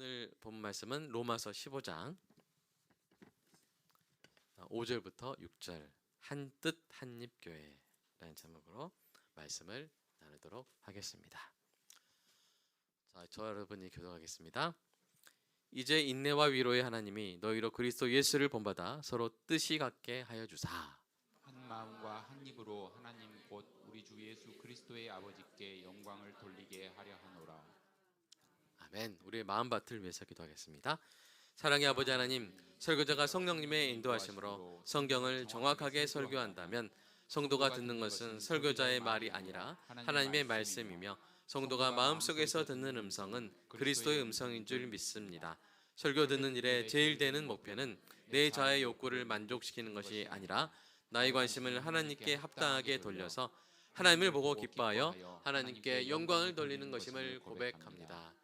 오늘 본 말씀은 로마서 15장 5절부터 6절 한뜻 한입교회라는 제목으로 말씀을 나누도록 하겠습니다. 자, 저 여러분이 교독하겠습니다. 이제 인내와 위로의 하나님이 너희로 그리스도 예수를 본받아 서로 뜻이 같게 하여 주사 한 마음과 한 입으로 하나님 곧 우리 주 예수 그리스도의 아버지께 영광을 돌리게 하려 하노라. 아멘. 우리의 마음밭을 위해서 기도하겠습니다. 사랑의 아버지 하나님, 설교자가 성령님의 인도하심으로 성경을 정확하게 설교한다면 성도가 듣는 것은 설교자의 말이 아니라 하나님의 말씀이며 성도가 마음속에서 듣는 음성은 그리스도의 음성인 줄 믿습니다. 설교 듣는 일에 제일 되는 목표는 내 자의 욕구를 만족시키는 것이 아니라 나의 관심을 하나님께 합당하게 돌려서 하나님을 보고 기뻐하여 하나님께 영광을 돌리는 것임을 고백합니다.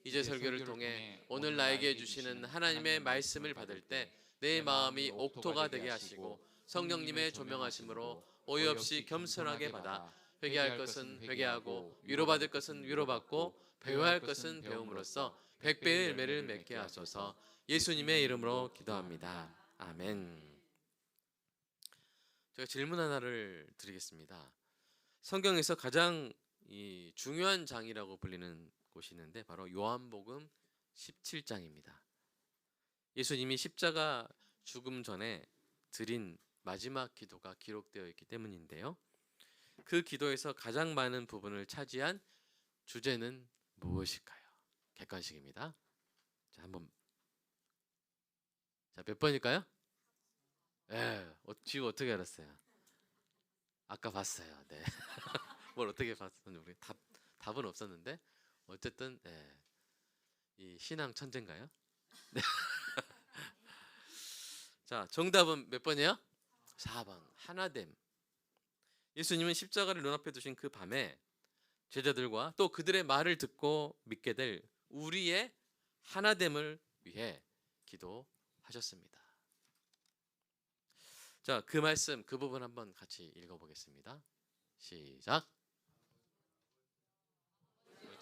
이제 설교를 통해 오늘 나에게 주시는 하나님의 말씀을 받을 때 내 마음이 옥토가 되게 하시고 성령님의 조명하심으로 오해 없이 겸손하게 받아 회개할 것은 회개하고 위로받을 것은 위로받고 배워야 할 것은 배움으로써 100배의 열매를 맺게 하소서. 예수님의 이름으로 기도합니다. 아멘. 제가 질문 하나를 드리겠습니다. 성경에서 가장 중요한 장이라고 불리는 곳이 있는데 바로 요한복음 17장입니다. 예수님이 십자가 죽음 전에 드린 마지막 기도가 기록되어 있기 때문인데요. 그 기도에서 가장 많은 부분을 차지한 주제는 무엇일까요? 객관식입니다. 자, 몇 번일까요? 지금 어떻게 알았어요? 아까 봤어요. 네. 뭘 어떻게 봤었는지 우리 답은 없었는데 어쨌든 이 신앙 천재인가요? 네. 자, 정답은 몇 번이에요? 4번. 하나됨. 예수님은 십자가를 눈앞에 두신 그 밤에 제자들과 또 그들의 말을 듣고 믿게 될 우리의 하나됨을 위해 기도하셨습니다. 자, 그 말씀, 그 부분 한번 같이 읽어보겠습니다. 시작.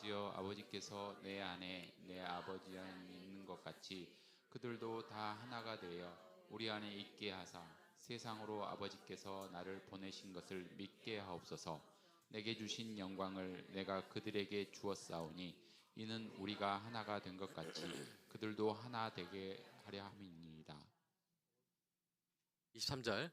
아버지여, 아버지께서 내 안에 내 아버지 안에 있는 것 같이 그들도 다 하나가 되어 우리 안에 있게 하사 세상으로 아버지께서 나를 보내신 것을 믿게 하옵소서. 내게 주신 영광을 내가 그들에게 주었사오니 이는 우리가 하나가 된 것 같이 그들도 하나 되게 하려 함이니이다. 23절.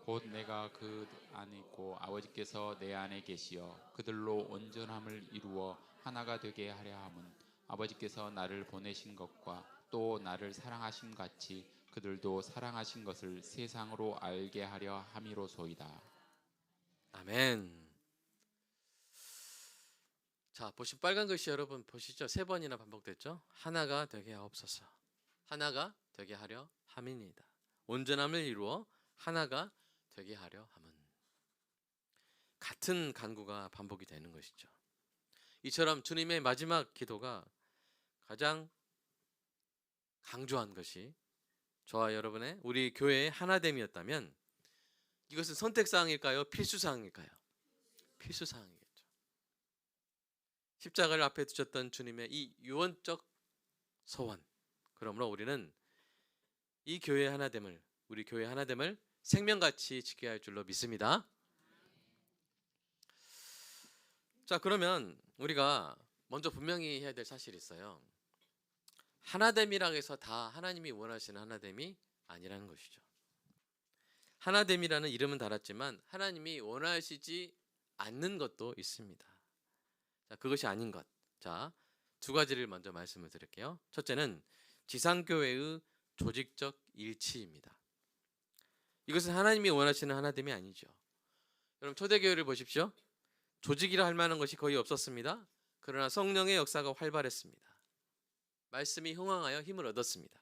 곧 내가 그 안에 있고 아버지께서 내 안에 계시어 그들로 온전함을 이루어 하나가 되게 하려 함은 아버지께서 나를 보내신 것과 또 나를 사랑하심 같이 그들도 사랑하신 것을 세상으로 알게 하려 함이로소이다. 아멘. 자, 보신 빨간 글씨 여러분 보시죠? 3번이나 반복됐죠? 하나가 되게 하옵소서. 하나가 되게 하려 함이니이다. 온전함을 이루어 하나가 되게 하려 함은 같은 간구가 반복이 되는 것이죠. 이처럼 주님의 마지막 기도가 가장 강조한 것이 저와 여러분의 우리 교회의 하나됨이었다면 이것은 선택사항일까요? 필수사항일까요? 필수사항이겠죠. 십자가를 앞에 두셨던 주님의 이 유언적 소원, 그러므로 우리는 이 교회의 하나됨을, 우리 교회의 하나됨을 생명같이 지켜야 할 줄로 믿습니다. 자, 그러면 우리가 먼저 분명히 해야 될 사실이 있어요. 하나됨이라고 해서 다 하나님이 원하시는 하나됨이 아니라는 것이죠. 하나됨이라는 이름은 달았지만 하나님이 원하시지 않는 것도 있습니다. 자, 그것이 아닌 것. 자, 2가지를 먼저 말씀을 드릴게요. 첫째는 지상교회의 조직적 일치입니다. 이것은 하나님이 원하시는 하나됨이 아니죠. 여러분 초대교회를 보십시오. 조직이라 할 만한 것이 거의 없었습니다. 그러나 성령의 역사가 활발했습니다. 말씀이 흥황하여 힘을 얻었습니다.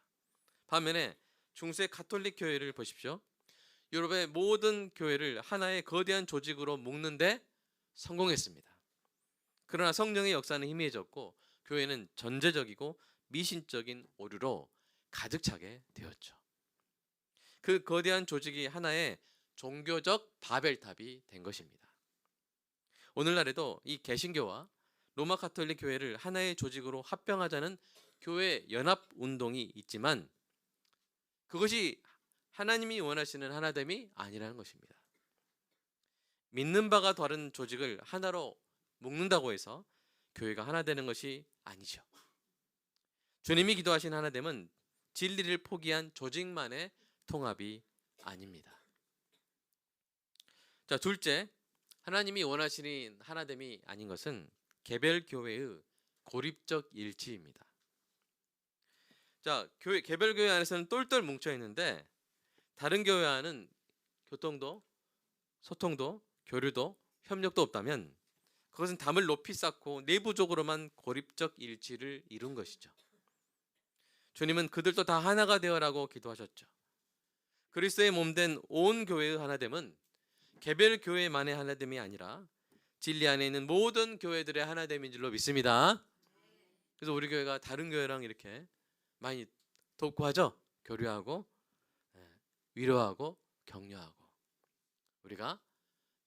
반면에 중세 가톨릭 교회를 보십시오. 유럽의 모든 교회를 하나의 거대한 조직으로 묶는데 성공했습니다. 그러나 성령의 역사는 희미해졌고 교회는 전제적이고 미신적인 오류로 가득 차게 되었죠. 그 거대한 조직이 하나의 종교적 바벨탑이 된 것입니다. 오늘날에도 이 개신교와 로마 가톨릭 교회를 하나의 조직으로 합병하자는 교회 연합 운동이 있지만 그것이 하나님이 원하시는 하나됨이 아니라는 것입니다. 믿는 바가 다른 조직을 하나로 묶는다고 해서 교회가 하나 되는 것이 아니죠. 주님이 기도하신 하나됨은 진리를 포기한 조직만의 통합이 아닙니다. 자, 둘째, 하나님이 원하시는 하나됨이 아닌 것은 개별 교회의 고립적 일치입니다. 자, 개별 교회 안에서는 똘똘 뭉쳐 있는데 다른 교회와는 교통도, 소통도, 교류도, 협력도 없다면 그것은 담을 높이 쌓고 내부적으로만 고립적 일치를 이룬 것이죠. 주님은 그들도 다 하나가 되어라고 기도하셨죠. 그리스도의 몸된 온 교회의 하나됨은 개별 교회만의 하나됨이 아니라 진리 안에 있는 모든 교회들의 하나됨인 줄로 믿습니다. 그래서 우리 교회가 다른 교회랑 이렇게 많이 돕고 하죠. 교류하고 위로하고 격려하고 우리가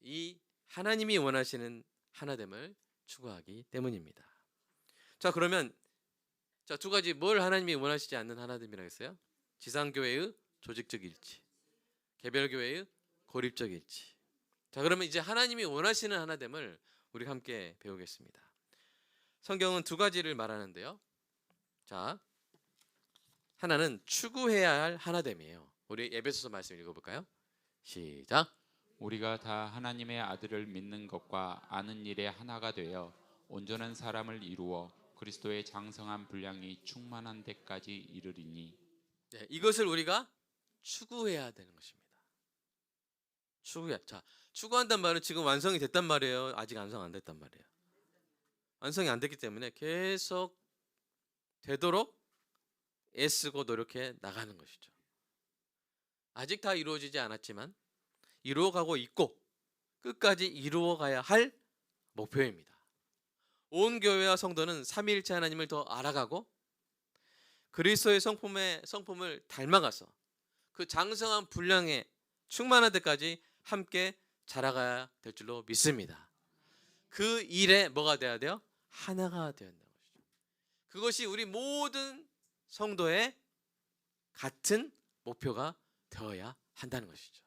이 하나님이 원하시는 하나됨을 추구하기 때문입니다. 자, 그러면 두 가지 뭘 하나님이 원하시지 않는 하나됨이라고 했어요? 지상교회의 조직적 일치, 개별교회의 고립적 일치. 자, 그러면 이제 하나님이 원하시는 하나됨을 우리 함께 배우겠습니다. 성경은 두 가지를 말하는데요. 자, 하나는 추구해야 할 하나됨이에요. 우리 에베소서 말씀 읽어볼까요? 시작. 우리가 다 하나님의 아들을 믿는 것과 아는 일에 하나가 되어 온전한 사람을 이루어 그리스도의 장성한 분량이 충만한 데까지 이르리니. 네, 이것을 우리가 추구해야 되는 것입니다. 추구해. 자, 추구한단 말은 지금 완성이 됐단 말이에요. 아직 완성 안 됐단 말이에요. 완성이 안 됐기 때문에 계속 되도록 애쓰고 노력해 나가는 것이죠. 아직 다 이루어지지 않았지만 이루어가고 있고 끝까지 이루어가야 할 목표입니다. 온 교회와 성도는 삼위일체 하나님을 더 알아가고 그리스도의 성품을 닮아가서 그 장성한 분량에 충만한 데까지 함께 자라가야 될 줄로 믿습니다. 그 일에 뭐가 돼야 돼요? 하나가 되어야 한다는 것이죠. 그것이 우리 모든 성도의 같은 목표가 되어야 한다는 것이죠.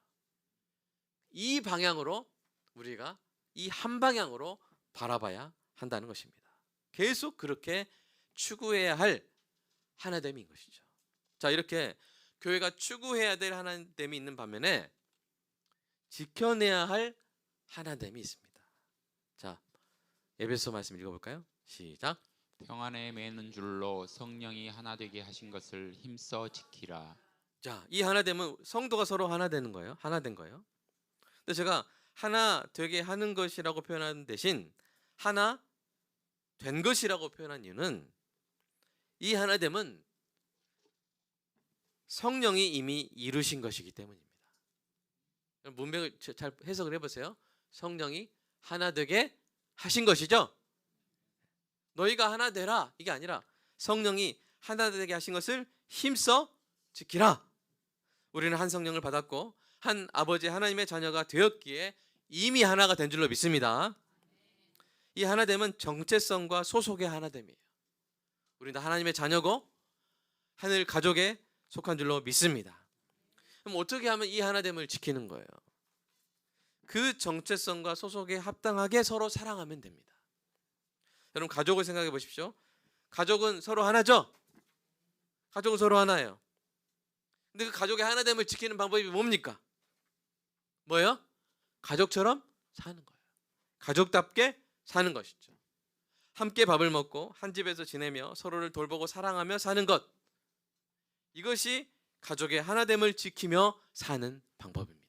이 방향으로 우리가 이 한 방향으로 바라봐야 한다는 것입니다. 계속 그렇게 추구해야 할 하나됨인 것이죠. 자, 이렇게 교회가 추구해야 될 하나됨이 있는 반면에 지켜내야 할 하나됨이 있습니다. 자, 에베소 말씀 읽어볼까요? 시작. 평안에 매는 줄로 성령이 하나 되게 하신 것을 힘써 지키라. 자, 이 하나됨은 성도가 서로 하나 되는 거예요. 하나 된 거예요. 근데 제가 하나 되게 하는 것이라고 표현하는 대신 하나 된 것이라고 표현한 이유는 이 하나됨은 성령이 이미 이루신 것이기 때문입니다. 문맥을 잘 해석을 해보세요. 성령이 하나 되게 하신 것이죠. 너희가 하나 되라 이게 아니라 성령이 하나 되게 하신 것을 힘써 지키라. 우리는 한 성령을 받았고 한 아버지 하나님의 자녀가 되었기에 이미 하나가 된 줄로 믿습니다. 이 하나됨은 정체성과 소속의 하나됨이에요. 우리는 다 하나님의 자녀고 하늘 가족에 속한 줄로 믿습니다. 그럼 어떻게 하면 이 하나됨을 지키는 거예요? 그 정체성과 소속에 합당하게 서로 사랑하면 됩니다. 여러분, 가족을 생각해 보십시오. 가족은 서로 하나죠? 가족은 서로 하나예요. 근데 그 가족의 하나됨을 지키는 방법이 뭡니까? 뭐예요? 가족처럼 사는 거예요. 가족답게 사는 것이죠. 함께 밥을 먹고 한 집에서 지내며 서로를 돌보고 사랑하며 사는 것. 이것이 가족의 하나됨을 지키며 사는 방법입니다.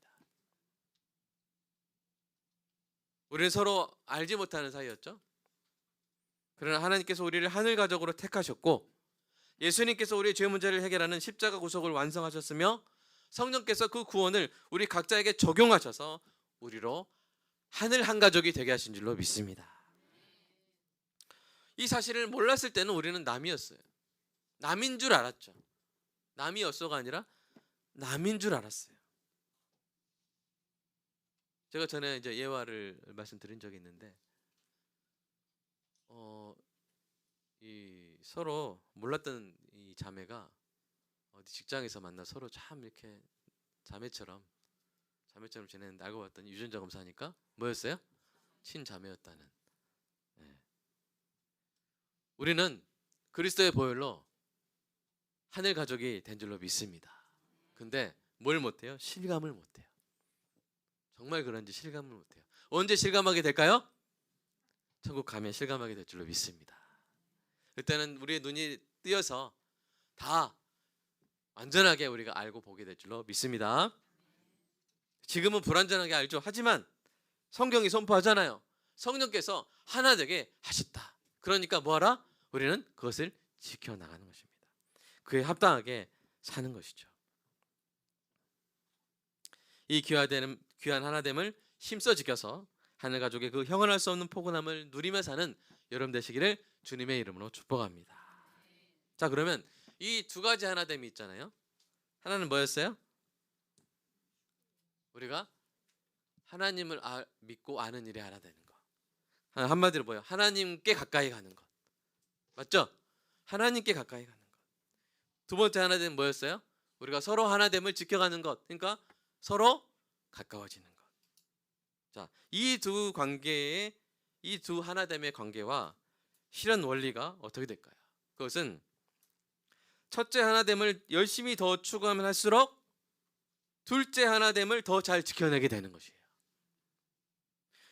우리는 서로 알지 못하는 사이였죠. 그러나 하나님께서 우리를 하늘 가족으로 택하셨고 예수님께서 우리의 죄 문제를 해결하는 십자가 구속을 완성하셨으며 성령께서 그 구원을 우리 각자에게 적용하셔서 우리로 하늘 한 가족이 되게 하신 줄로 믿습니다. 이 사실을 몰랐을 때는 우리는 남이었어요. 남인 줄 알았죠. 남이었어가 아니라 남인 줄 알았어요. 제가 전에 이제 예화를 말씀드린 적이 있는데 서로 몰랐던 이 자매가 어디 직장에서 만나 서로 참 이렇게 자매처럼 지내는데 알고 봤더니 유전자 검사하니까 뭐였어요? 친자매였다는. 예. 우리는 그리스도의 보혈로 하늘 가족이 된 줄로 믿습니다. 근데 뭘 못해요? 실감을 못해요. 정말 그런지 실감을 못해요. 언제 실감하게 될까요? 천국 가면 실감하게 될 줄로 믿습니다. 그때는 우리의 눈이 뜨여서 다 완전하게 우리가 알고 보게 될 줄로 믿습니다. 지금은 불완전하게 알죠. 하지만 성경이 선포하잖아요. 성령께서 하나 되게 하셨다. 그러니까 뭐하라? 우리는 그것을 지켜나가는 것입니다. 그에 합당하게 사는 것이죠. 이 귀한 하나됨을 힘써 지켜서 하늘 가족의 그 형언할 수 없는 포근함을 누리며 사는 여러분 되시기를 주님의 이름으로 축복합니다. 자, 그러면 이 두 가지 하나됨이 있잖아요. 하나는 뭐였어요? 우리가 하나님을 믿고 아는 일에 하나 되는 것. 한마디로 뭐예요? 하나님께 가까이 가는 것. 맞죠? 하나님께 가까이 가는 것. 두 번째 하나됨은 뭐였어요? 우리가 서로 하나됨을 지켜가는 것. 그러니까 서로 가까워지는 것. 자, 이 두 관계의 이 두 하나됨의 관계와 실현 원리가 어떻게 될까요? 그것은 첫째 하나됨을 열심히 더 추구하면 할수록 둘째 하나됨을 더 잘 지켜내게 되는 것이에요.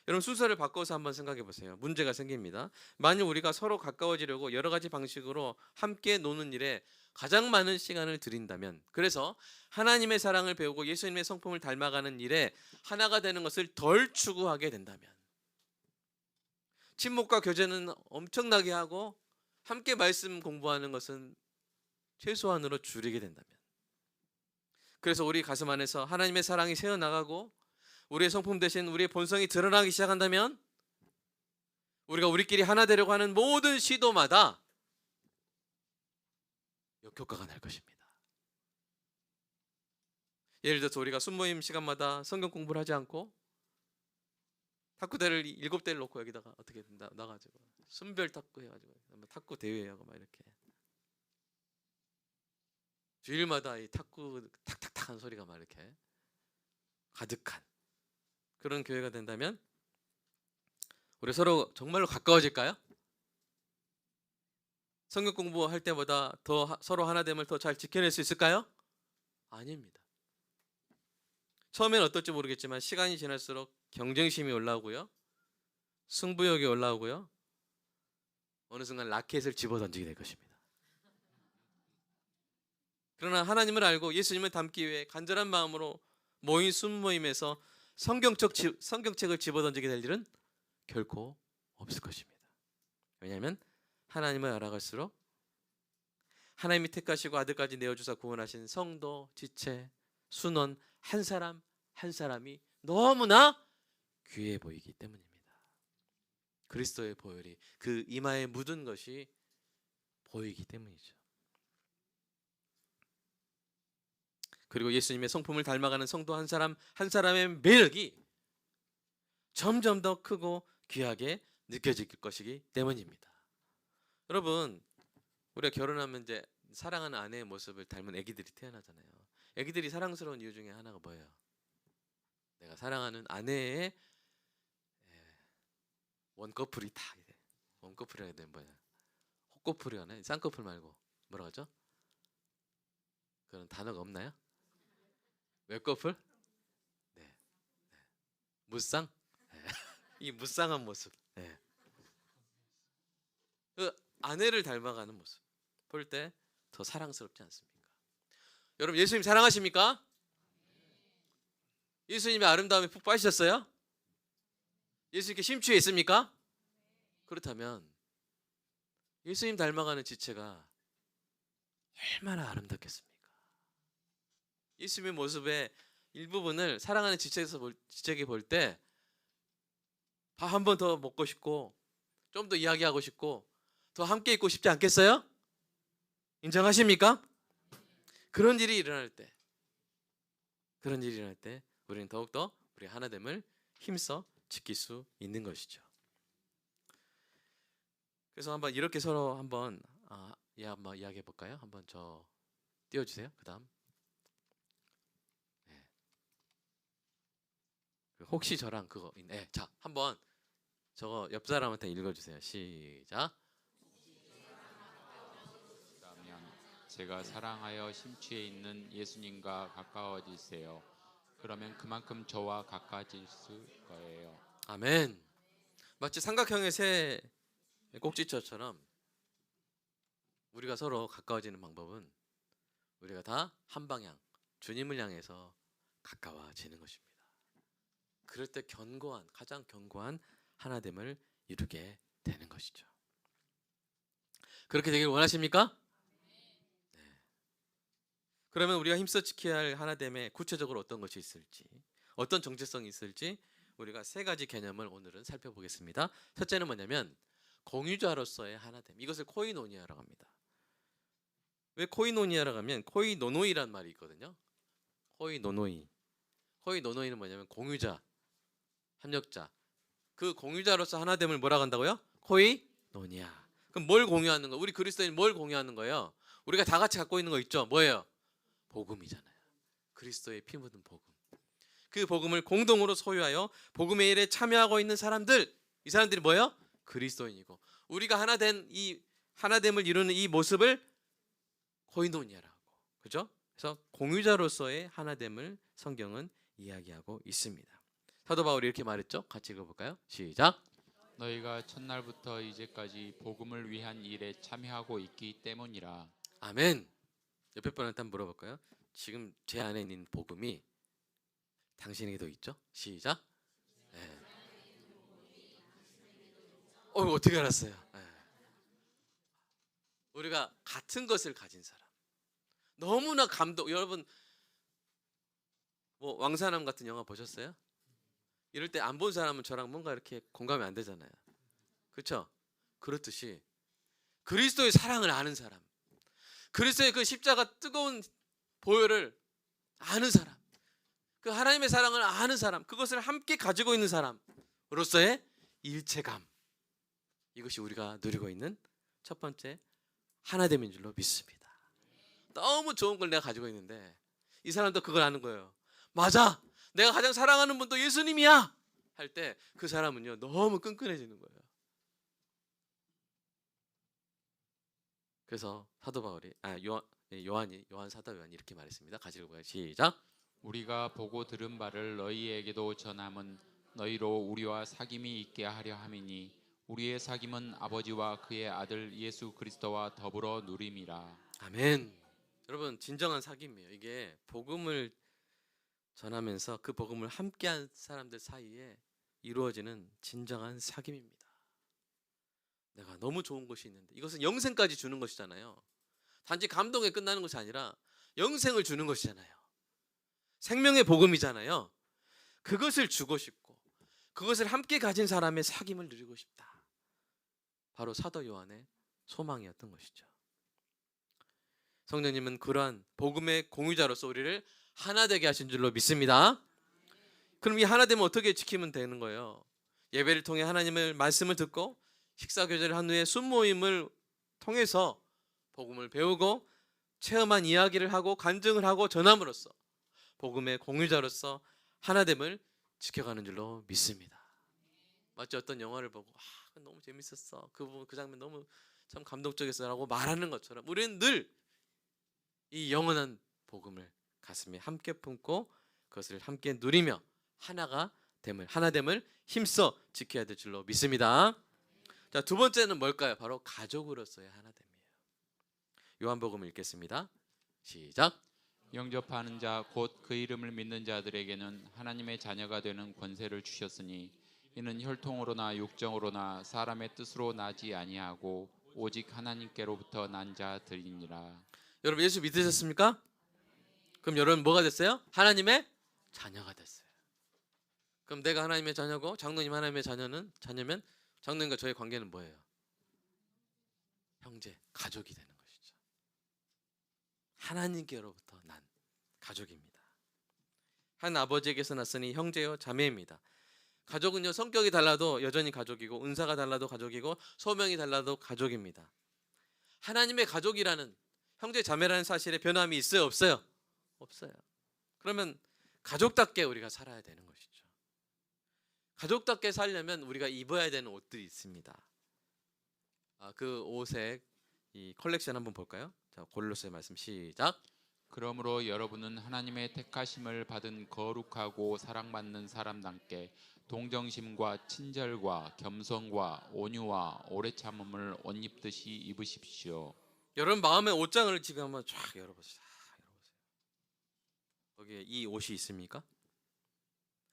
여러분 순서를 바꿔서 한번 생각해 보세요. 문제가 생깁니다. 만일 우리가 서로 가까워지려고 여러 가지 방식으로 함께 노는 일에 가장 많은 시간을 들인다면, 그래서 하나님의 사랑을 배우고 예수님의 성품을 닮아가는 일에 하나가 되는 것을 덜 추구하게 된다면, 친목과 교제는 엄청나게 하고 함께 말씀 공부하는 것은 최소한으로 줄이게 된다면, 그래서 우리 가슴 안에서 하나님의 사랑이 새어나가고 우리의 성품 대신 우리의 본성이 드러나기 시작한다면, 우리가 우리끼리 하나 되려고 하는 모든 시도마다 역효과가 날 것입니다. 예를 들어서 우리가 순모임 시간마다 성경 공부를 하지 않고 탁구대를 7대를 놓고 여기다가 어떻게 나가지고 순별 탁구 해가지고 탁구 대회하고 막 이렇게 주일마다 이 탁구 탁탁탁 하는 소리가 막 이렇게 가득한 그런 교회가 된다면 우리 서로 정말로 가까워질까요? 성경 공부할 때보다 더 서로 하나됨을 더 잘 지켜낼 수 있을까요? 아닙니다. 처음엔 어떨지 모르겠지만 시간이 지날수록 경쟁심이 올라오고요, 승부욕이 올라오고요, 어느 순간 라켓을 집어던지게 될 것입니다. 그러나 하나님을 알고 예수님을 닮기 위해 간절한 마음으로 모인 순모임에서 성경책을 집어던지게 될 일은 결코 없을 것입니다. 왜냐하면 하나님을 알아갈수록 하나님이 택하시고 아들까지 내어주사 구원하신 성도, 지체, 순원 한 사람 한 사람이 너무나 귀해 보이기 때문입니다. 그리스도의 보혈이 그 이마에 묻은 것이 보이기 때문이죠. 그리고 예수님의 성품을 닮아가는 성도 한 사람 한 사람의 매력이 점점 더 크고 귀하게 느껴질 것이기 때문입니다. 여러분, 우리가 결혼하면 이제 사랑하는 아내의 모습을 닮은 아기들이 태어나잖아요. 아기들이 사랑스러운 이유 중에 하나가 뭐예요? 내가 사랑하는 아내의 원커플이 다 이래. 원커플이라 해야 되는 뭐야? 호커플이 하나? 쌍꺼풀 말고 뭐라 하죠? 그런 단어가 없나요? 외꺼풀? 네. 무쌍? 네. 이 무쌍한 모습. 네. 그 아내를 닮아가는 모습 볼 때 더 사랑스럽지 않습니까? 여러분, 예수님 사랑하십니까? 예수님의 아름다움에 푹 빠지셨어요? 예수님께 심취해 있습니까? 그렇다면 예수님 닮아가는 지체가 얼마나 아름답겠습니까? 예수님의 모습의 일부분을 사랑하는 지체에게 볼 때 밥 한 번 더 먹고 싶고 좀 더 이야기하고 싶고 더 함께 있고 싶지 않겠어요? 인정하십니까? 그런 일이 일어날 때 우리는 더욱더 우리 하나됨을 힘써 지킬 수 있는 것이죠. 그래서 한번 이렇게 서로 한번 한번 이야기해 볼까요? 한번 저 띄워주세요. 그다음 네. 혹시 저랑 그거 네. 자 한번 저거 옆 사람한테 읽어주세요. 시작. 그러면 제가 사랑하여 심취해 있는 예수님과 가까워지세요. 그러면 그만큼 저와 가까워질 수 거예요. 아멘. 마치 삼각형의 세 꼭지점처럼 우리가 서로 가까워지는 방법은 우리가 다 한 방향 주님을 향해서 가까워지는 것입니다. 그럴 때 가장 견고한 하나됨을 이루게 되는 것이죠. 그렇게 되길 원하십니까? 네. 그러면 우리가 힘써 지켜야 할 하나됨에 구체적으로 어떤 것이 있을지, 어떤 정체성이 있을지 우리가 세 가지 개념을 오늘은 살펴보겠습니다. 첫째는 뭐냐면 공유자로서의 하나됨. 이것을 코이노니아라고 합니다. 왜 코이노니아라고 하면 코이노노이란 말이 있거든요. 코이노노이. 코이노노이는 뭐냐면 공유자, 협력자. 그 공유자로서 하나됨을 뭐라고 한다고요? 코이노니아. 그럼 뭘 공유하는 거? 우리 그리스도인 뭘 공유하는 거예요? 우리가 다 같이 갖고 있는 거 있죠? 뭐예요? 복음이잖아요. 그리스도의 피 묻은 복음. 그 복음을 공동으로 소유하여 복음의 일에 참여하고 있는 사람들, 이 사람들이 뭐예요? 그리스도인이고 우리가 하나됨을 이루는 이 모습을 코이노니아라고, 그죠? 그래서 공유자로서의 하나됨을 성경은 이야기하고 있습니다. 사도 바울이 이렇게 말했죠? 같이 읽어볼까요? 시작. 너희가 첫날부터 이제까지 복음을 위한 일에 참여하고 있기 때문이라. 아멘. 옆에 분한테 한번 물어볼까요? 지금 제 안에 있는 복음이 당신에게도 있죠? 시작. 네. 어떻게 알았어요? 네. 우리가 같은 것을 가진 사람. 너무나 여러분 뭐 왕사남 같은 영화 보셨어요? 이럴 때 안 본 사람은 저랑 뭔가 이렇게 공감이 안 되잖아요. 그렇죠? 그렇듯이 그리스도의 사랑을 아는 사람, 그리스도의 그 십자가 뜨거운 보혈을 아는 사람, 그 하나님의 사랑을 아는 사람, 그것을 함께 가지고 있는 사람으로서의 일체감, 이것이 우리가 누리고 있는 첫 번째 하나됨인 줄로 믿습니다. 너무 좋은 걸 내가 가지고 있는데 이 사람도 그걸 아는 거예요. 맞아, 내가 가장 사랑하는 분도 예수님이야 할 때 그 사람은요 너무 끈끈해지는 거예요. 그래서 사도 바울이 요한 사도 요한이 이렇게 말했습니다. 같이 읽어봐요. 시작. 우리가 보고 들은 바를 너희에게도 전함은 너희로 우리와 사귐이 있게 하려 함이니 우리의 사귐은 아버지와 그의 아들 예수 그리스도와 더불어 누림이라. 아멘. 여러분 진정한 사귐이에요. 이게 복음을 전하면서 그 복음을 함께한 사람들 사이에 이루어지는 진정한 사귐입니다. 내가 너무 좋은 것이 있는데 이것은 영생까지 주는 것이잖아요. 단지 감동에 끝나는 것이 아니라 영생을 주는 것이잖아요. 생명의 복음이잖아요. 그것을 주고 싶고 그것을 함께 가진 사람의 사귐을 누리고 싶다. 바로 사도 요한의 소망이었던 것이죠. 성령님은 그러한 복음의 공유자로서 우리를 하나 되게 하신 줄로 믿습니다. 그럼 이 하나 되면 어떻게 지키면 되는 거예요? 예배를 통해 하나님의 말씀을 듣고 식사 교제를 한 후에 순모임을 통해서 복음을 배우고 체험한 이야기를 하고 간증을 하고 전함으로써 복음의 공유자로서 하나됨을 지켜가는 줄로 믿습니다. 마치 어떤 영화를 보고 너무 재밌었어, 그 부분 그 장면 너무 참 감동적이었어라고 말하는 것처럼 우리는 늘 이 영원한 복음을 가슴에 함께 품고 그것을 함께 누리며 하나됨을 힘써 지켜야 될 줄로 믿습니다. 자, 두 번째는 뭘까요? 바로 가족으로서의 하나됨이에요. 요한복음 읽겠습니다. 시작. 영접하는 자 곧 그 이름을 믿는 자들에게는 하나님의 자녀가 되는 권세를 주셨으니 이는 혈통으로나 육정으로나 사람의 뜻으로 나지 아니하고 오직 하나님께로부터 난 자들이니라. 여러분 예수 믿으셨습니까? 그럼 여러분 뭐가 됐어요? 하나님의 자녀가 됐어요. 그럼 내가 하나님의 자녀고 장로님 하나님의 자녀면 장로님과 저의 관계는 뭐예요? 형제, 가족이 되는 것이죠. 하나님께로부터 난 가족입니다. 한 아버지에게서 났으니 형제요 자매입니다. 가족은요 성격이 달라도 여전히 가족이고 은사가 달라도 가족이고 소명이 달라도 가족입니다. 하나님의 가족이라는, 형제 자매라는 사실에 변함이 있어요, 없어요? 없어요. 그러면 가족답게 우리가 살아야 되는 것이죠. 가족답게 살려면 우리가 입어야 되는 옷들이 있습니다. 그 옷의 이 컬렉션 한번 볼까요? 자, 골로새 말씀 시작. 그러므로 여러분은 하나님의 택하심을 받은 거룩하고 사랑받는 사람답게 동정심과 친절과 겸손과 온유와 오래 참음을 옷 입듯이 입으십시오. 여러분 마음의 옷장을 지금 한번 쫙 열어보세요. 거기에 이 옷이 있습니까?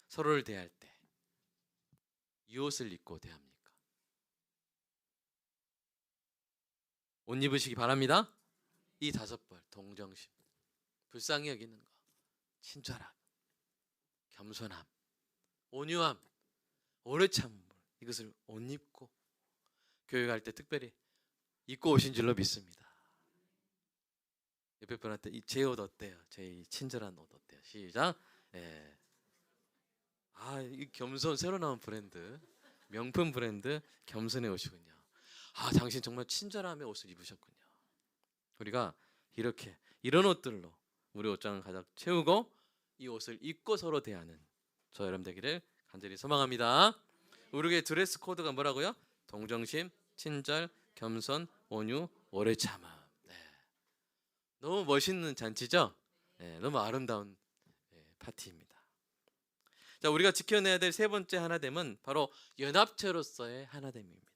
서로를 대할 때 이 옷을 입고 대합니까? 옷 입으시기 바랍니다. 이 5벌: 동정심, 불쌍히 여기는 거, 친절함, 겸손함, 온유함, 오래 참음, 이것을 옷 입고 교회 갈 때 특별히 입고 오신 줄로 믿습니다. 옆에 분한테 제 옷 어때요? 제 친절한 옷 어때요? 시작. 예. 이 겸손, 새로 나온 브랜드, 명품 브랜드 겸손의 옷이군요. 당신 정말 친절함의 옷을 입으셨군요. 우리가 이렇게 이런 옷들로 우리 옷장을 가득 채우고 이 옷을 입고 서로 대하는 저 여러분 되기를 간절히 소망합니다. 우리의 드레스 코드가 뭐라고요? 동정심, 친절, 겸손, 온유, 오래 참음. 네. 너무 멋있는 잔치죠? 네, 너무 아름다운 파티입니다. 자, 우리가 지켜내야 될 세 번째 하나됨은 바로 연합체로서의 하나됨입니다.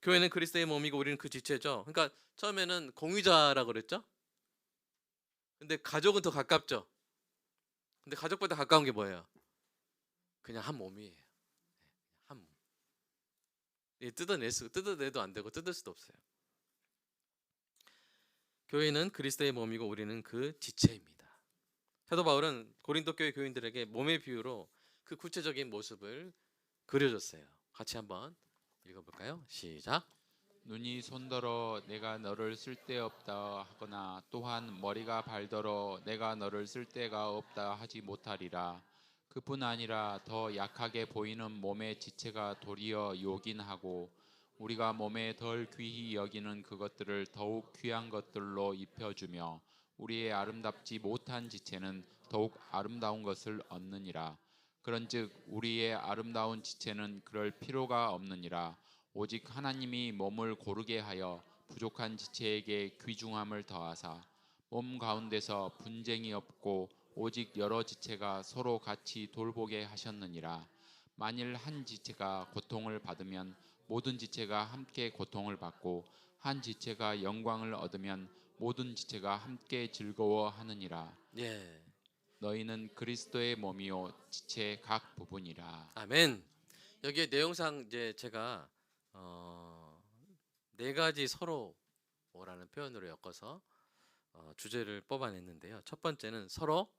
교회는 그리스도의 몸이고 우리는 그 지체죠. 그러니까 처음에는 공유자라고 그랬죠. 근데 가족은 더 가깝죠. 근데 가족보다 가까운 게 뭐예요? 그냥 한 몸이에요. 한 몸. 뜯어내도 안 되고 뜯을 수도 없어요. 교회는 그리스도의 몸이고 우리는 그 지체입니다. 사도 바울은 고린도 교회 교인들에게 몸의 비유로 그 구체적인 모습을 그려줬어요. 같이 한번 읽어볼까요? 시작. 눈이 손더러 내가 너를 쓸데없다 하거나 또한 머리가 발더러 내가 너를 쓸데가 없다 하지 못하리라. 그뿐 아니라 더 약하게 보이는 몸의 지체가 도리어 요긴하고 우리가 몸에 덜 귀히 여기는 그것들을 더욱 귀한 것들로 입혀주며 우리의 아름답지 못한 지체는 더욱 아름다운 것을 얻느니라. 그런즉 우리의 아름다운 지체는 그럴 필요가 없느니라. 오직 하나님이 몸을 고르게 하여 부족한 지체에게 귀중함을 더하사 몸 가운데서 분쟁이 없고 오직 여러 지체가 서로 같이 돌보게 하셨느니라. 만일 한 지체가 고통을 받으면 모든 지체가 함께 고통을 받고 한 지체가 영광을 얻으면 모든 지체가 함께 즐거워하느니라. 예. 너희는 그리스도의 몸이요 지체 각 부분이라. 아멘. 여기에 내용상 이제 제가 4가지 서로라는 표현으로 엮어서 주제를 뽑아냈는데요. 첫 번째는 서로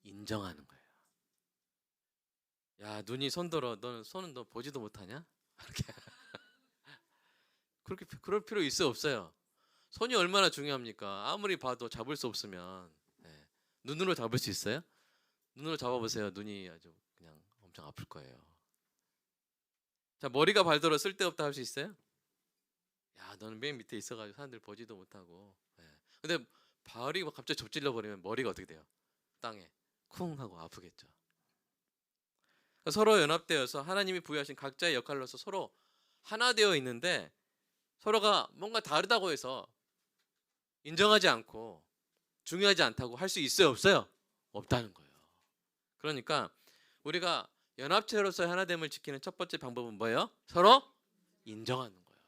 인정하는 거예요. 야, 눈이 손더러 너는 손은 너 보지도 못하냐? 그렇게 그럴 필요 있어요, 없어요? 손이 얼마나 중요합니까? 아무리 봐도 잡을 수 없으면 눈으로 잡을 수 있어요? 눈으로 잡아보세요. 눈이 아주 그냥 엄청 아플 거예요. 자, 머리가 발더러 쓸데없다 할 수 있어요? 야, 너는 맨 밑에 있어가지고 사람들 보지도 못하고. 근데 발이 갑자기 접질러 버리면 머리가 어떻게 돼요? 땅에 쿵 하고 아프겠죠. 서로 연합되어서 하나님이 부여하신 각자의 역할로서 서로 하나 되어 있는데 서로가 뭔가 다르다고 해서 인정하지 않고 중요하지 않다고 할 수 있어요, 없어요? 없다는 거예요. 그러니까 우리가 연합체로서의 하나됨을 지키는 첫 번째 방법은 뭐예요? 서로 인정하는 거예요.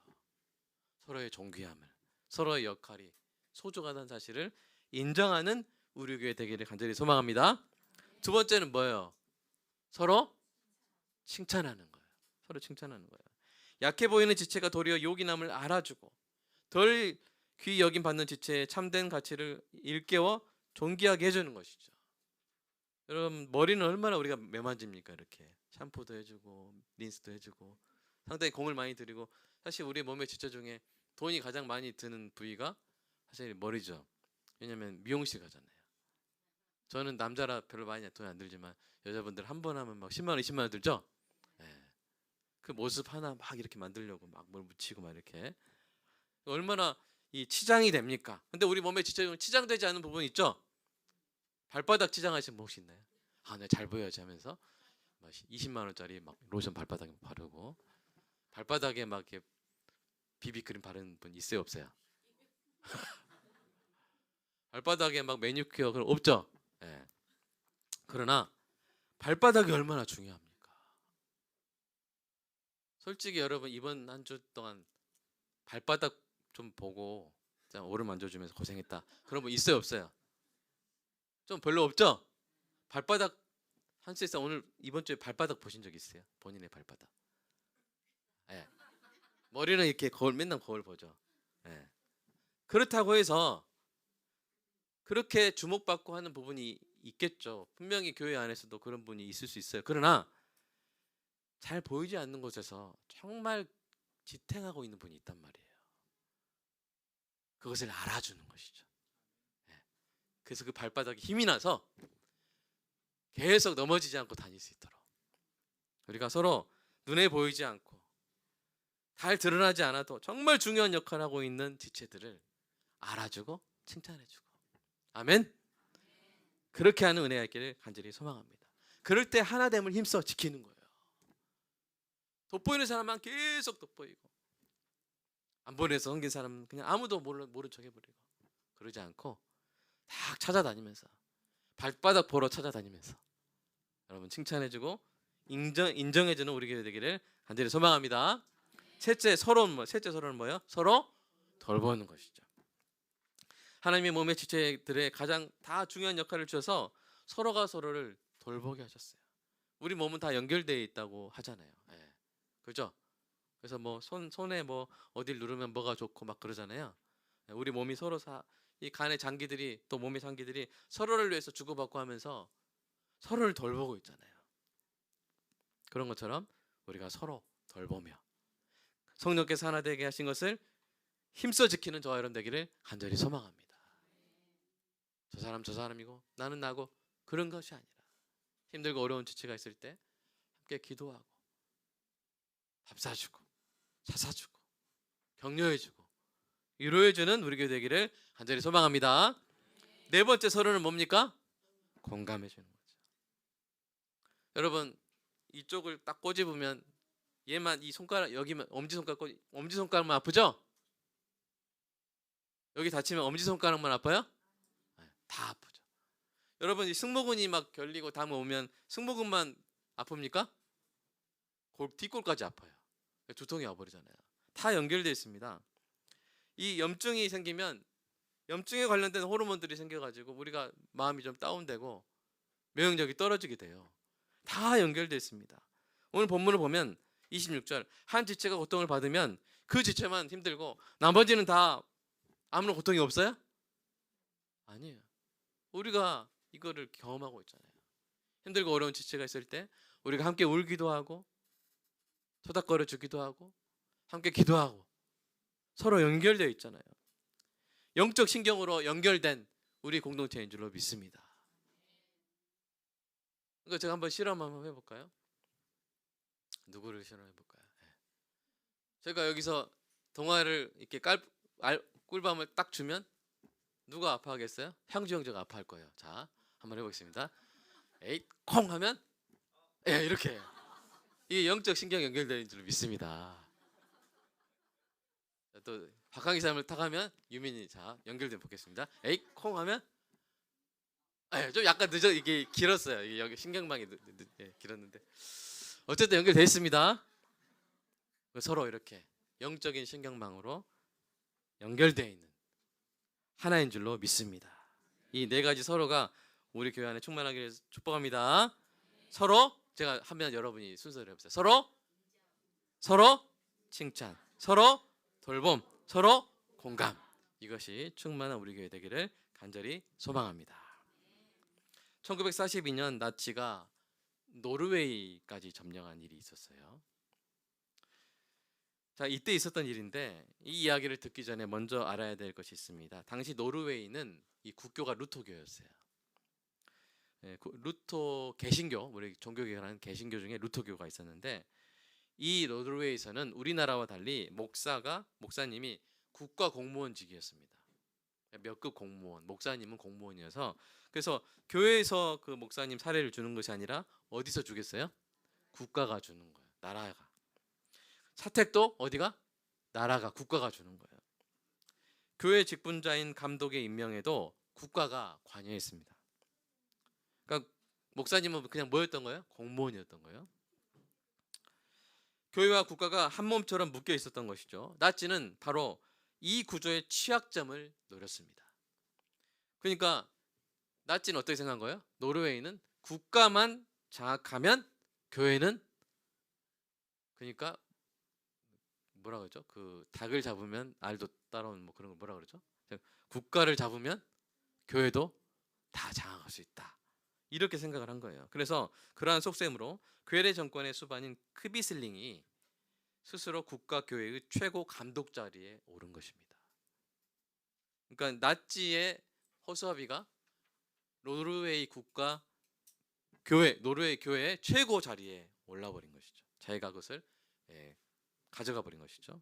서로의 존귀함을, 서로의 역할이 소중하다는 사실을 인정하는 우리 교회 되기를 간절히 소망합니다. 두 번째는 뭐예요? 서로 칭찬하는 거예요. 서로 칭찬하는 거예요. 약해 보이는 지체가 도리어 요긴함을 알아주고 덜 귀히 여김 받는 지체의 참된 가치를 일깨워 존귀하게 해주는 것이죠. 여러분 머리는 얼마나 우리가 매만집니까? 이렇게 샴푸도 해주고 린스도 해주고 상당히 공을 많이 들이고 사실 우리 몸의 지체 중에 돈이 가장 많이 드는 부위가 사실 머리죠. 왜냐하면 미용실 가잖아요. 저는 남자라 별로 많이 돈이 안 들지만 여자분들 한 번 하면 막 10만 원, 20만 원 들죠? 그 모습 하나 막 이렇게 만들려고 막 뭘 묻히고 막 이렇게 얼마나 이 치장이 됩니까? 근데 우리 몸에 지체적으로 치장되지 않은 부분 있죠? 발바닥 치장하시는 분 혹시 있나요? 아, 네, 잘 보여야지 하면서 막 20만 원짜리 막 로션 발바닥에 바르고 발바닥에 막 이렇게 비비크림 바르는 분 있어요, 없어요? 발바닥에 막 매니큐어 그런 거 없죠? 예. 그러나 발바닥이 얼마나 중요합니까? 솔직히 여러분 이번 한 주 동안 발바닥 좀 보고 그냥 오름 만져주면서 고생했다. 그런 분 있어요, 없어요? 좀 별로 없죠? 발바닥 한수 씨 오늘 이번 주에 발바닥 보신 적 있어요? 본인의 발바닥. 예. 머리는 이렇게 거울 맨날 거울 보죠. 예. 그렇다고 해서 그렇게 주목받고 하는 부분이 있겠죠. 분명히 교회 안에서도 그런 분이 있을 수 있어요. 그러나 잘 보이지 않는 곳에서 정말 지탱하고 있는 분이 있단 말이에요. 그것을 알아주는 것이죠. 예. 그래서 그 발바닥에 힘이 나서 계속 넘어지지 않고 다닐 수 있도록 우리가 서로 눈에 보이지 않고 잘 드러나지 않아도 정말 중요한 역할을 하고 있는 지체들을 알아주고 칭찬해주고 아멘. 그렇게 하는 은혜가 있기를 간절히 소망합니다. 그럴 때 하나됨을 힘써 지키는 거예요. 돋보이는 사람만 계속 돋보이고 안 보내서 섬긴 사람은 그냥 아무도 모른 척 해버리고 그러지 않고 딱 찾아다니면서 발바닥 보러 찾아다니면서 여러분 칭찬해주고 인정해주는 우리 교회 되기를 간절히 소망합니다. 셋째 서로는 뭐예요? 서로 돌보는 것이죠. 하나님의 몸의 지체들의 가장 다 중요한 역할을 주셔서 서로가 서로를 돌보게 하셨어요. 우리 몸은 다 연결되어 있다고 하잖아요. 예. 그죠? 그래서 뭐 손에 뭐 어딜 누르면 뭐가 좋고 막 그러잖아요. 예. 우리 몸이 서로 이 간의 장기들이 또 몸의 장기들이 서로를 위해서 주고받고 하면서 서로를 돌보고 있잖아요. 그런 것처럼 우리가 서로 돌보며 성령께서 하나 되게 하신 것을 힘써 지키는 저와 여러분 되기를 간절히 소망합니다. 저 사람 저 사람이고 나는 나고 그런 것이 아니라 힘들고 어려운 지체가 있을 때 함께 기도하고 밥 사주고 차 사주고 격려해주고 위로해주는 우리 교회 되기를 간절히 소망합니다. 네 번째 서로는 뭡니까? 공감해주는 거죠. 여러분 이쪽을 딱 꼬집으면 얘만 이 손가락 여기만 엄지손가락만 아프죠? 여기 다치면 엄지손가락만 아파요? 다 아프죠. 여러분 이 승모근이 막 결리고 담 오면 승모근만 아픕니까? 뒷골까지 아파요. 두통이 와버리잖아요. 다 연결되어 있습니다. 이 염증이 생기면 염증에 관련된 호르몬들이 생겨가지고 우리가 마음이 좀 다운되고 면역력이 떨어지게 돼요. 다 연결되어 있습니다. 오늘 본문을 보면 26절 한 지체가 고통을 받으면 그 지체만 힘들고 나머지는 다 아무런 고통이 없어요? 아니에요. 우리가 이거를 경험하고 있잖아요. 힘들고 어려운 지체가 있을 때 우리가 함께 울기도 하고 토닥거려 주기도 하고 함께 기도하고 서로 연결되어 있잖아요. 영적 신경으로 연결된 우리 공동체인 줄로 믿습니다. 이거 제가 한번 실험 한번 해볼까요? 누구를 실험해볼까요? 제가 여기서 동화를 이렇게 꿀밤을 딱 주면 누가 아파하겠어요? 향주 형제가 아파할 거예요. 자, 한번 해보겠습니다. 에잇 콩 하면 예 이렇게 이게 영적 신경 연결되는 줄 믿습니다. 또 박항기 사람을 탁 하면 유민이 자 연결돼 보겠습니다. 에잇 콩 하면 예, 좀 약간 늦어 이게 길었어요. 이게 여기 신경망이 길었는데 어쨌든 연결돼 있습니다. 서로 이렇게 영적인 신경망으로 연결되어 있는 하나인 줄로 믿습니다. 이 네 가지 서로가 우리 교회 안에 충만하기를 축복합니다. 서로 제가 하면 여러분이 순서를 해보세요. 서로 칭찬, 서로 돌봄, 서로 공감. 이것이 충만한 우리 교회 되기를 간절히 소망합니다. 1942년 나치가 노르웨이까지 점령한 일이 있었어요. 자, 이때 있었던 일인데 이 이야기를 듣기 전에 먼저 알아야 될 것이 있습니다. 당시 노르웨이는 이 국교가 루터교였어요. 루터 개신교, 우리 종교개혁하는 개신교 중에 루터교가 있었는데 이 노르웨이에서는 우리나라와 달리 목사님이 국가 공무원직이었습니다. 몇 급 공무원, 목사님은 공무원이어서 그래서 교회에서 그 목사님 사례를 주는 것이 아니라 어디서 주겠어요? 국가가 주는 거예요. 나라가. 사택도 어디가? 나라가 국가가 주는 거예요. 교회 직분자인 감독의 임명에도 국가가 관여했습니다. 그러니까 목사님은 그냥 뭐였던 거예요? 공무원이었던 거예요. 교회와 국가가 한 몸처럼 묶여 있었던 것이죠. 나치는 바로 이 구조의 취약점을 노렸습니다. 그러니까 나치는 어떻게 생각한 거예요? 노르웨이는 국가만 장악하면 교회는 그러니까 뭐라 그러죠? 그 닭을 잡으면 알도 따라오는 뭐 그런 거 뭐라 그러죠? 국가를 잡으면 교회도 다 장악할 수 있다. 이렇게 생각을 한 거예요. 그래서 그러한 속셈으로 괴뢰 정권의 수반인 크비슬링이 스스로 국가 교회의 최고 감독 자리에 오른 것입니다. 그러니까 나치의 허수아비가 노르웨이 국가 교회, 노르웨이 교회의 최고 자리에 올라버린 것이죠. 자기가 그것을 가져가 버린 것이죠.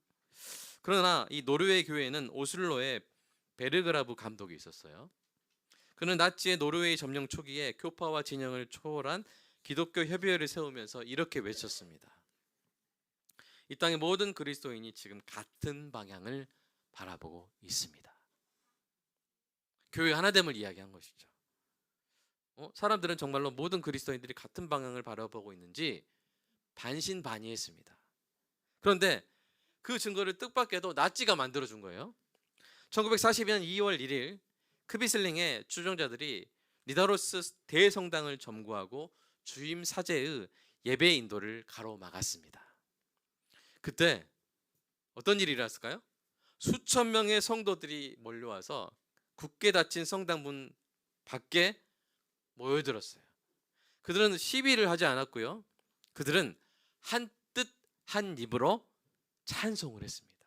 그러나 이 노르웨이 교회에는 오슬로에 베르그라브 감독이 있었어요. 그는 나치의 노르웨이 점령 초기에 교파와 진영을 초월한 기독교 협의회를 세우면서 이렇게 외쳤습니다. 이 땅의 모든 그리스도인이 지금 같은 방향을 바라보고 있습니다. 교회 하나됨을 이야기한 것이죠. 사람들은 정말로 모든 그리스도인들이 같은 방향을 바라보고 있는지 반신반의했습니다. 그런데 그 증거를 뜻밖에도 나치가 만들어준 거예요. 1942년 2월 1일 크비슬링의 추종자들이 리다로스 대성당을 점거하고 주임 사제의 예배 인도를 가로막았습니다. 그때 어떤 일이 일어났을까요? 수천 명의 성도들이 몰려와서 굳게 닫힌 성당문 밖에 모여들었어요. 그들은 시위를 하지 않았고요. 그들은 한 뜻 한 입으로 찬송을 했습니다.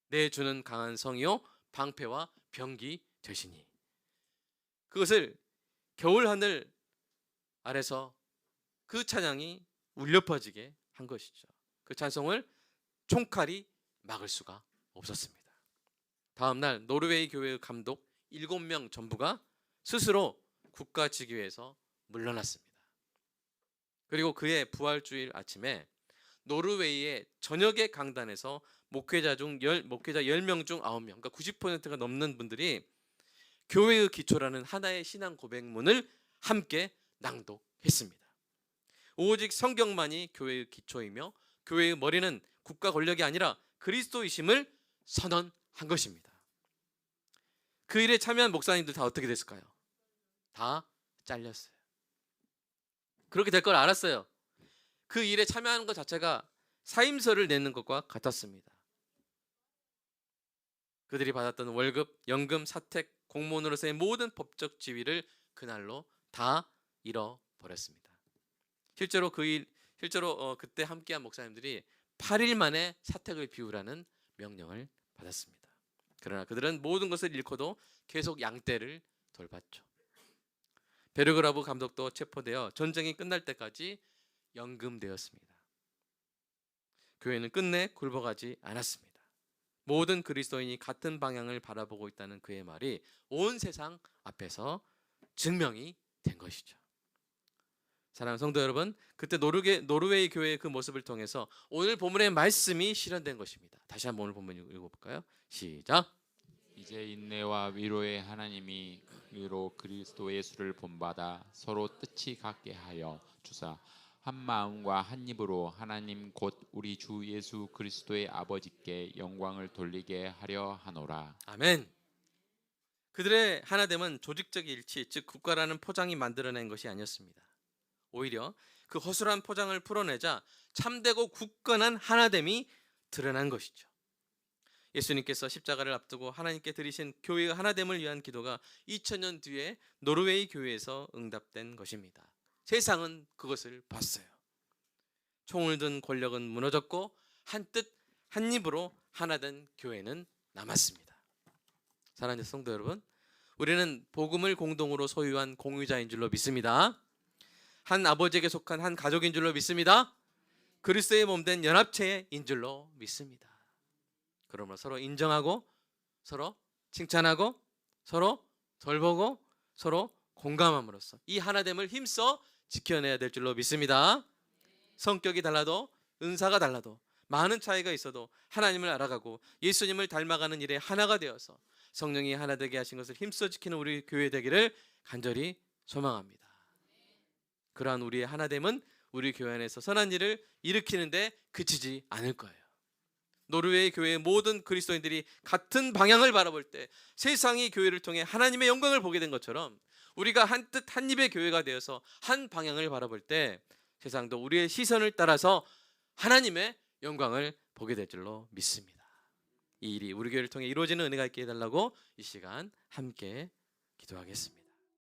내 주는 강한 성이요 방패와 병기 되시니. 그것을 겨울 하늘 아래서 그 찬양이 울려 퍼지게 한 것이죠. 그 찬송을 총칼이 막을 수가 없었습니다. 다음 날 노르웨이 교회의 감독 7명 전부가 스스로 국가직위에서 물러났습니다. 그리고 그의 부활주일 아침에 노르웨이의 전역의 강단에서 목회자 10명 중 9명, 그러니까 90%가 넘는 분들이 교회의 기초라는 하나의 신앙 고백문을 함께 낭독했습니다. 오직 성경만이 교회의 기초이며 교회의 머리는 국가 권력이 아니라 그리스도이심을 선언한 것입니다. 그 일에 참여한 목사님들 다 어떻게 됐을까요? 다 잘렸어요. 그렇게 될 걸 알았어요. 그 일에 참여하는 것 자체가 사임서를 내는 것과 같았습니다. 그들이 받았던 월급, 연금, 사택, 공무원으로서의 모든 법적 지위를 그날로 다 잃어버렸습니다. 실제로 그때 함께한 목사님들이 8일 만에 사택을 비우라는 명령을 받았습니다. 그러나 그들은 모든 것을 잃고도 계속 양떼를 돌봤죠. 베르그라브 감독도 체포되어 전쟁이 끝날 때까지 연금되었습니다. 교회는 끝내 굴복하지 않았습니다. 모든 그리스도인이 같은 방향을 바라보고 있다는 그의 말이 온 세상 앞에서 증명이 된 것이죠. 사랑하는 성도 여러분, 그때 노르웨이 교회의 그 모습을 통해서 오늘 본문의 말씀이 실현된 것입니다. 다시 한번 오늘 본문 읽어볼까요? 시작. 이제 인내와 위로의 하나님이 위로 그리스도 예수를 본받아 서로 뜻이 같게 하여 주사 한 마음과 한 입으로 하나님 곧 우리 주 예수 그리스도의 아버지께 영광을 돌리게 하려 하노라. 아멘. 그들의 하나됨은 조직적 일치, 즉 국가라는 포장이 만들어낸 것이 아니었습니다. 오히려 그 허술한 포장을 풀어내자 참되고 굳건한 하나됨이 드러난 것이죠. 예수님께서 십자가를 앞두고 하나님께 드리신 교회의 하나됨을 위한 기도가 2000년 뒤에 노르웨이 교회에서 응답된 것입니다. 세상은 그것을 봤어요. 총을 든 권력은 무너졌고 한 뜻 한 입으로 하나된 교회는 남았습니다. 사랑하는 성도 여러분, 우리는 복음을 공동으로 소유한 공유자인 줄로 믿습니다. 한 아버지에게 속한 한 가족인 줄로 믿습니다. 그리스도의 몸된 연합체인 줄로 믿습니다. 그러므로 서로 인정하고 서로 칭찬하고 서로 돌보고 서로 공감함으로써 이 하나됨을 힘써 지켜내야 될 줄로 믿습니다. 성격이 달라도 은사가 달라도 많은 차이가 있어도 하나님을 알아가고 예수님을 닮아가는 일에 하나가 되어서 성령이 하나 되게 하신 것을 힘써 지키는 우리 교회 되기를 간절히 소망합니다. 그러한 우리의 하나됨은 우리 교회 안에서 선한 일을 일으키는데 그치지 않을 거예요. 노르웨이 교회의 모든 그리스도인들이 같은 방향을 바라볼 때 세상이 교회를 통해 하나님의 영광을 보게 된 것처럼 우리가 한 뜻 한 입의 교회가 되어서 한 방향을 바라볼 때 세상도 우리의 시선을 따라서 하나님의 영광을 보게 될 줄로 믿습니다. 이 일이 우리 교회를 통해 이루어지는 은혜가 있게 해달라고 이 시간 함께 기도하겠습니다.